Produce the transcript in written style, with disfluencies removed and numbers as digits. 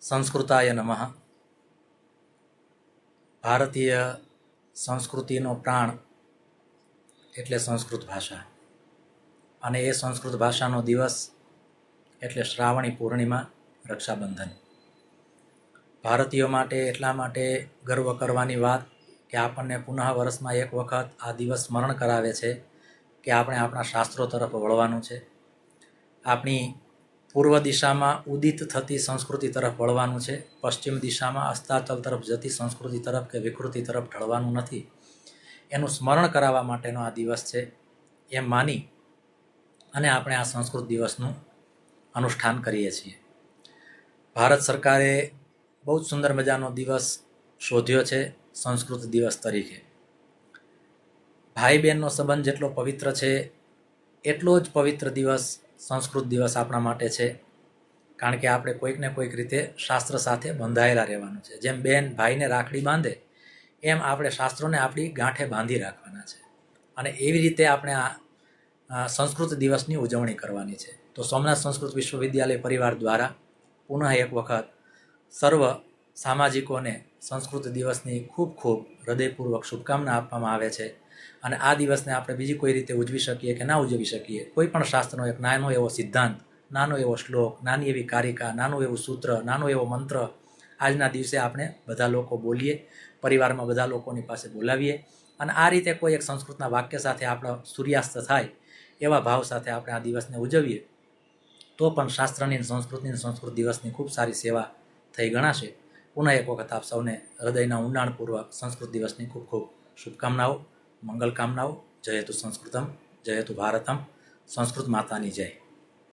સંસ્કૃતાય નમઃ. ભારતીય સંસ્કૃતિનો પ્રાણ એટલે સંસ્કૃત ભાષા, અને એ સંસ્કૃત ભાષાનો દિવસ એટલે શ્રાવણી પૂર્ણિમા, રક્ષાબંધન. ભારતીયો માટે એટલા માટે ગર્વ કરવાની વાત કે આપણને પુનઃ વર્ષમાં એક વખત આ દિવસ સ્મરણ કરાવે છે કે આપણે આપણા શાસ્ત્રો તરફ વળવાનું છે. આપણી પૂર્વ દિશામાં ઉદિત થતી સંસ્કૃતિ તરફ વળવાનું છે, પશ્ચિમ દિશામાં અસ્તાચલ તરફ જતી સંસ્કૃતિ તરફ કે વિકૃતિ તરફ ઢળવાનું નથી. એનું સ્મરણ કરાવવા માટેનો આ દિવસ છે એમ માની અને આપણે આ સંસ્કૃત દિવસનું અનુષ્ઠાન કરીએ છીએ. ભારત સરકારે બહુ જ સુંદર મજાનો દિવસ શોધ્યો છે સંસ્કૃત દિવસ તરીકે. ભાઈ બહેનનો સંબંધ જેટલો પવિત્ર છે એટલો જ પવિત્ર દિવસ સંસ્કૃત દિવસ આપણા માટે છે, કારણ કે આપણે કોઈક ને કોઈક રીતે શાસ્ત્ર સાથે બંધાયેલા રહેવાનું છે. જેમ બેન ભાઈને રાખડી બાંધે એમ આપણે શાસ્ત્રોને આપણી ગાંઠે બાંધી રાખવાના છે, અને એવી રીતે આપણે આ સંસ્કૃત દિવસની ઉજવણી કરવાની છે. તો સોમનાથ સંસ્કૃત વિશ્વવિદ્યાલય પરિવાર દ્વારા પુનઃ એક વખત સર્વ સામાજિકોને સંસ્કૃત દિવસની ખૂબ ખૂબ હૃદયપૂર્વક શુભકામના આપવામાં આવે છે. અને આ દિવસને આપણે બીજી કોઈ રીતે ઉજવી શકીએ કે ના ઉજવી શકીએ, કોઈ પણ શાસ્ત્રનો એક નાનો એવો સિદ્ધાંત, નાનો એવો શ્લોક, નાની એવી કારિકા, નાનું એવું સૂત્ર, નાનો એવો મંત્ર આજના દિવસે આપણે બધા લોકો બોલીએ, પરિવારમાં બધા લોકોની પાસે બોલાવીએ, અને આ રીતે કોઈ એક સંસ્કૃતના વાક્ય સાથે આપણો સૂર્યાસ્ત થાય એવા ભાવ સાથે આપણે આ દિવસને ઉજવીએ તો પણ શાસ્ત્રની સંસ્કૃત દિવસની ખૂબ સારી સેવા થઈ ગણાશે. પુનઃ એક વખત આપ સૌને હૃદયના ઊંડાણપૂર્વક સંસ્કૃત દિવસની ખૂબ ખૂબ શુભકામનાઓ, મંગલ કામનાઓ. જયતુ સંસ્કૃતમ, જયતુ ભારતમ. સંસ્કૃત માતાની જય.